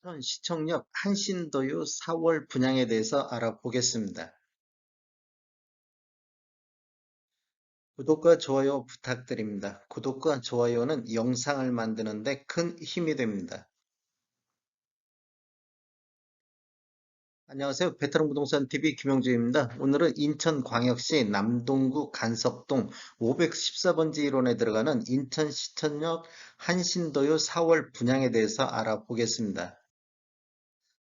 현 시청역 한신도유 4월 분양에 대해서 알아보겠습니다. 구독과 좋아요 부탁드립니다. 구독과 좋아요는 영상을 만드는 데 큰 힘이 됩니다. 안녕하세요. 베테랑 부동산 TV 김영주입니다. 오늘은 인천광역시 남동구 간석동 514번지 1원에 들어가는 인천시청역 한신도유 4월 분양에 대해서 알아보겠습니다.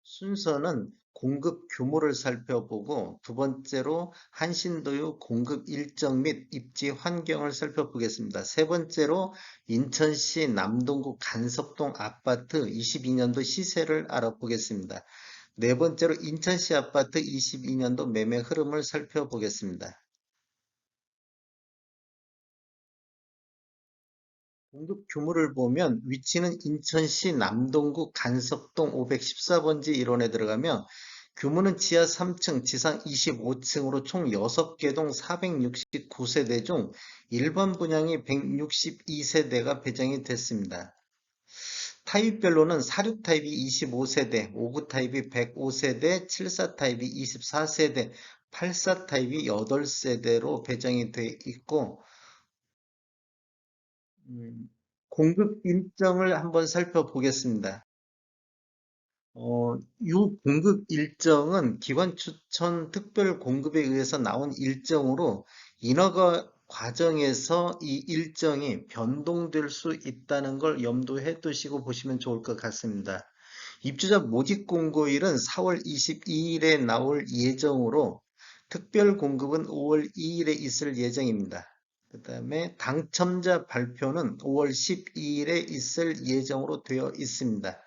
순서는 공급 규모를 살펴보고 두 번째로 한신도유 공급 일정 및 입지 환경을 살펴보겠습니다. 세 번째로 인천시 남동구 간석동 아파트 22년도 시세를 알아보겠습니다. 네 번째로 인천시 아파트 22년도 매매 흐름을 살펴보겠습니다. 공급 규모를 보면 위치는 인천시 남동구 간석동 514번지 1원에 들어가며 규모는 지하 3층, 지상 25층으로 총 6개 동 469세대 중 일반 분양이 162세대가 배정이 됐습니다. 타입별로는 4류 타입이 25세대, 5구 타입이 105세대, 74 타입이 24세대, 84 타입이 8세대로 배정이 돼 있고 공급 일정을 한번 살펴보겠습니다. 이 공급 일정은 기관 추천 특별 공급에 의해서 나온 일정으로 인허가 과정에서 이 일정이 변동될 수 있다는 걸 염두해 두시고 보시면 좋을 것 같습니다. 입주자 모집 공고일은 4월 22일에 나올 예정으로 특별 공급은 5월 2일에 있을 예정입니다. 그 다음에 당첨자 발표는 5월 12일에 있을 예정으로 되어 있습니다.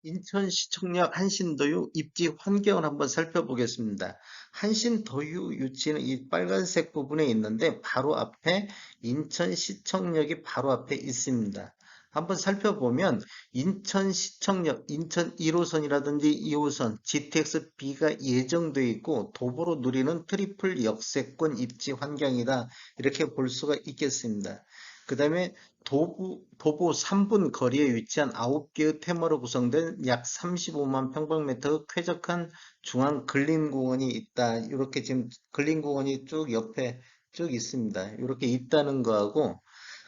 인천시청역 한신도유 입지 환경을 한번 살펴보겠습니다. 한신도유 유치는 이 빨간색 부분에 있는데 바로 앞에 인천시청역이 바로 앞에 있습니다. 한번 살펴보면 인천시청역, 인천 1호선이라든지 2호선, GTX-B가 예정되어 있고 도보로 누리는 트리플 역세권 입지 환경이다. 이렇게 볼 수가 있겠습니다. 그 다음에 도보 3분 거리에 위치한 9개의 테마로 구성된 약 35만 평방미터 쾌적한 중앙 근린공원이 있다. 이렇게 지금 근린공원이 쭉 옆에 쭉 있습니다. 이렇게 있다는 거하고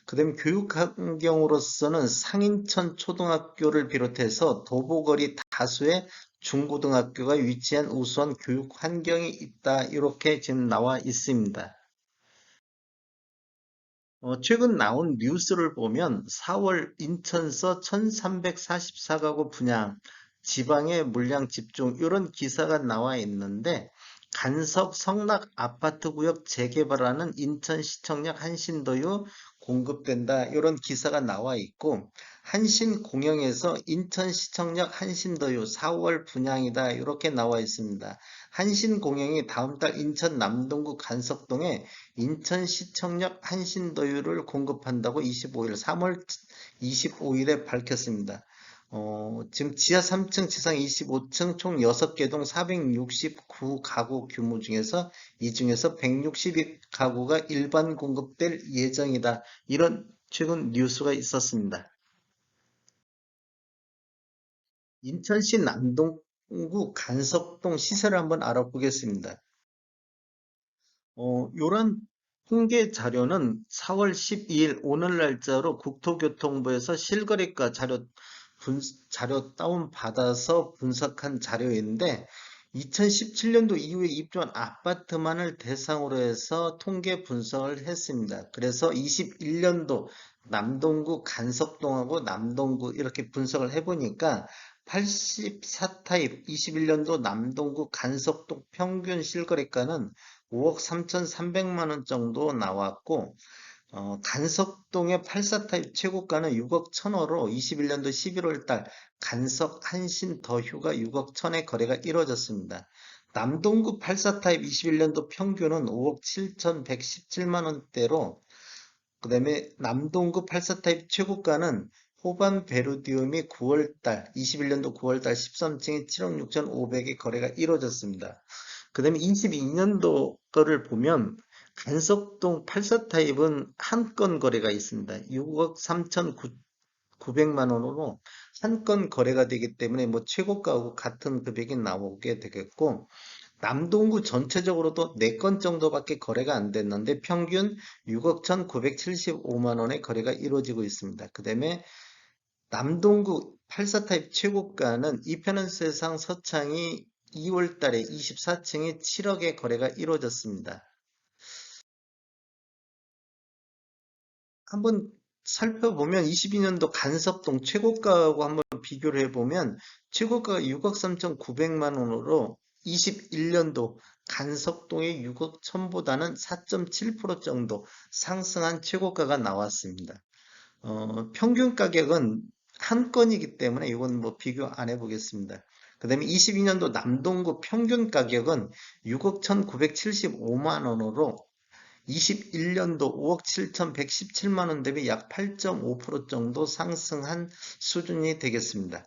그 다음에 교육 환경으로서는 상인천 초등학교를 비롯해서 도보거리 다수의 중고등학교가 위치한 우수한 교육 환경이 있다. 이렇게 지금 나와 있습니다. 최근 나온 뉴스를 보면 4월 인천서 1344가구 분양, 지방의 물량 집중 이런 기사가 나와 있는데 간석 성락 아파트 구역 재개발하는 인천시청역 한신도유 공급된다 이런 기사가 나와 있고 한신공영에서 인천시청역 한신도유 4월 분양이다 이렇게 나와 있습니다. 한신공영이 다음 달 인천 남동구 간석동에 인천시청역 한신도유를 공급한다고 3월 25일에 밝혔습니다. 지금 지하 3층, 지상 25층 총 6개 동 469가구 규모 중에서 이 중에서 162가구가 일반 공급될 예정이다. 이런 최근 뉴스가 있었습니다. 인천시 남동구 간석동 시세를 한번 알아보겠습니다. 요런 통계 자료는 4월 12일 오늘 날짜로 국토교통부에서 실거래가 자료 다운받아서 분석한 자료인데 2017년도 이후에 입주한 아파트만을 대상으로 해서 통계 분석을 했습니다. 그래서 21년도 남동구 간석동하고 남동구 이렇게 분석을 해보니까 84타입 21년도 남동구 간석동 평균 실거래가는 5억 3,300만 원 정도 나왔고 간석동의 84타입 최고가는 6억 1천호로 21년도 11월 달 간석 한신 더휴가 6억 1천에 거래가 이루어졌습니다. 남동구 84타입 21년도 평균은 5억 7,117만 원대로 그 다음에 남동구 84타입 최고가는 호반 베르디움이 9월달 21년도 9월달 13층이 7억 6,500에 거래가 이루어졌습니다. 그 다음에 22년도 거를 보면 간석동 84타입은 한 건 거래가 있습니다. 6억 3,900만 원으로 한 건 거래가 되기 때문에 뭐 최고가하고 같은 금액이 나오게 되겠고, 남동구 전체적으로도 4건 정도밖에 거래가 안 됐는데 평균 6억 1,975만 원의 거래가 이루어지고 있습니다. 그 다음에 남동구 84 타입 최고가는 이편한 세상 서창이 2월 달에 24층이 7억에 거래가 이루어졌습니다. 한번 살펴보면 22년도 간섭동 최고가하고 한번 비교를 해보면 최고가가 6억 3,900만 원으로 21년도 간섭동의 6억 1,000보다는 4.7% 정도 상승한 최고가가 나왔습니다. 평균 가격은 한 건이기 때문에 이건 뭐 비교 안 해보겠습니다. 그 다음에 22년도 남동구 평균 가격은 6억 1,975만 원으로 21년도 5억 7,117만 원 대비 약 8.5% 정도 상승한 수준이 되겠습니다.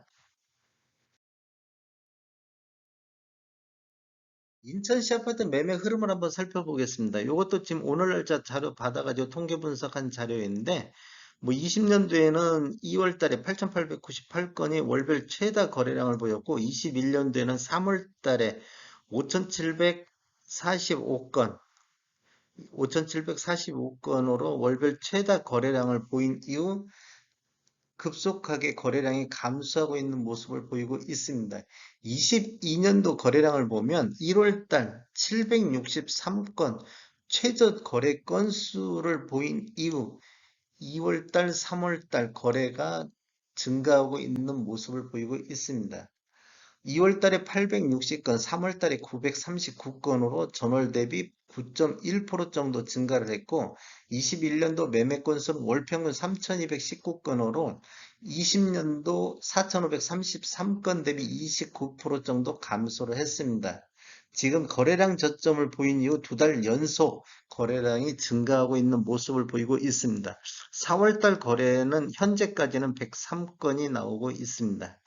인천시 아파트 매매 흐름을 한번 살펴보겠습니다. 이것도 지금 오늘 날짜 자료 받아가지고 통계 분석한 자료인데, 뭐 20년도에는 2월 달에 8,898건이 월별 최다 거래량을 보였고, 21년도에는 3월 달에 5,745건, 5,745건으로 월별 최다 거래량을 보인 이후 급속하게 거래량이 감소하고 있는 모습을 보이고 있습니다. 22년도 거래량을 보면 1월 달 763건 최저 거래 건수를 보인 이후 2월 달, 3월 달 거래가 증가하고 있는 모습을 보이고 있습니다. 2월 달에 860건, 3월 달에 939건으로 전월 대비 9.1% 정도 증가를 했고, 21년도 매매 건수는 월 평균 3,219건으로 20년도 4,533건 대비 29% 정도 감소를 했습니다. 지금 거래량 저점을 보인 이후 2달 연속 거래량이 증가하고 있는 모습을 보이고 있습니다. 4월 달 거래는 현재까지는 103건이 나오고 있습니다.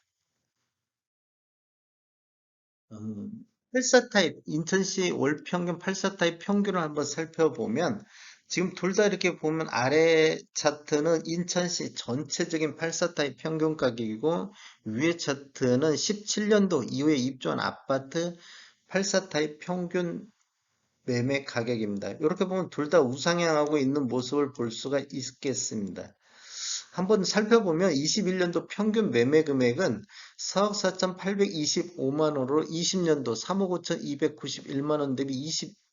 84 타입, 인천시 월 평균 84 타입 평균을 한번 살펴보면 지금 둘 다 이렇게 보면 아래 차트는 인천시 전체적인 84 타입 평균 가격이고 위에 차트는 17년도 이후에 입주한 아파트 84 타입 평균 매매 가격입니다. 이렇게 보면 둘 다 우상향하고 있는 모습을 볼 수가 있겠습니다. 한번 살펴보면 21년도 평균 매매 금액은 4억 4,825만 원으로 20년도 3억 5,291만 원 대비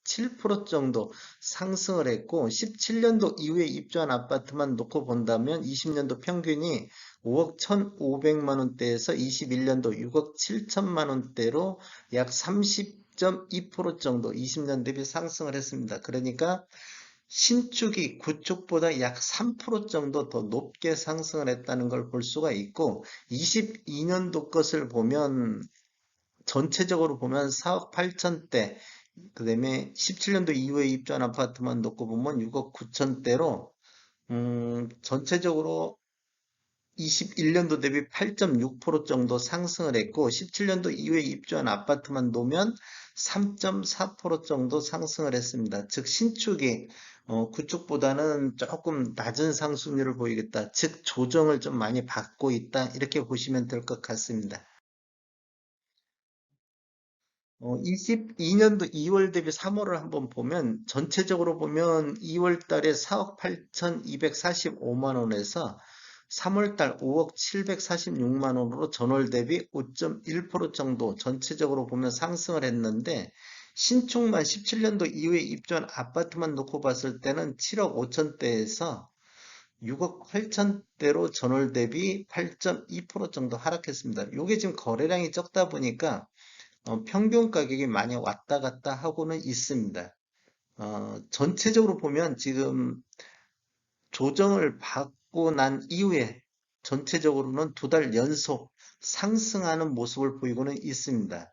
27% 정도 상승을 했고 17년도 이후에 입주한 아파트만 놓고 본다면 20년도 평균이 5억 1,500만 원대에서 21년도 6억 7천만 원대로 약 30.2% 정도 20년 대비 상승을 했습니다. 그러니까 신축이 구축보다 약 3% 정도 더 높게 상승을 했다는 걸 볼 수가 있고 22년도 것을 보면 전체적으로 보면 4억 8천대 그 다음에 17년도 이후에 입주한 아파트만 놓고 보면 6억 9천대로 전체적으로 21년도 대비 8.6% 정도 상승을 했고 17년도 이후에 입주한 아파트만 놓으면 3.4% 정도 상승을 했습니다. 즉 신축이 구축보다는 조금 낮은 상승률을 보이겠다. 즉 조정을 좀 많이 받고 있다. 이렇게 보시면 될 것 같습니다. 22년도 2월 대비 3월을 한번 보면 전체적으로 보면 2월 달에 4억 8,245만 원에서 3월 달 5억 746만 원으로 전월 대비 5.1% 정도 전체적으로 보면 상승을 했는데 신축만 17년도 이후에 입주한 아파트만 놓고 봤을 때는 7억 5천대에서 6억 8천대로 전월 대비 8.2% 정도 하락했습니다. 이게 지금 거래량이 적다 보니까 평균 가격이 많이 왔다 갔다 하고는 있습니다. 전체적으로 보면 지금 조정을 받고 난 이후에 전체적으로는 2달 연속 상승하는 모습을 보이고는 있습니다.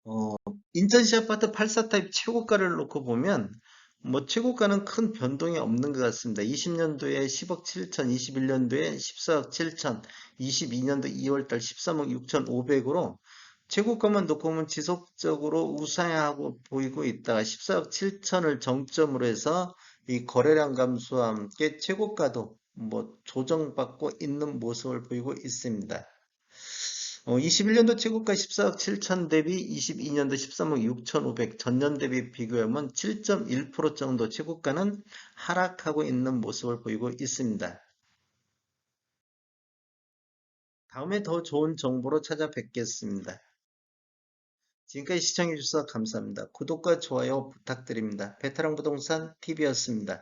어, 인천시 아파트 84 타입 최고가를 놓고 보면 뭐 최고가는 큰 변동이 없는 것 같습니다. 20년도에 10억 7천, 21년도에 14억 7천, 22년도 2월달 13억 6천 5백으로 최고가만 놓고 보면 지속적으로 우상향하고 보이고 있다가 14억 7천을 정점으로 해서 이 거래량 감소와 함께 최고가도 조정받고 있는 모습을 보이고 있습니다. 21년도 최고가 14억 7천 대비 22년도 13억 6,500 전년 대비 비교하면 7.1% 정도 최고가는 하락하고 있는 모습을 보이고 있습니다. 다음에 더 좋은 정보로 찾아뵙겠습니다. 지금까지 시청해주셔서 감사합니다. 구독과 좋아요 부탁드립니다. 베테랑 부동산 TV였습니다.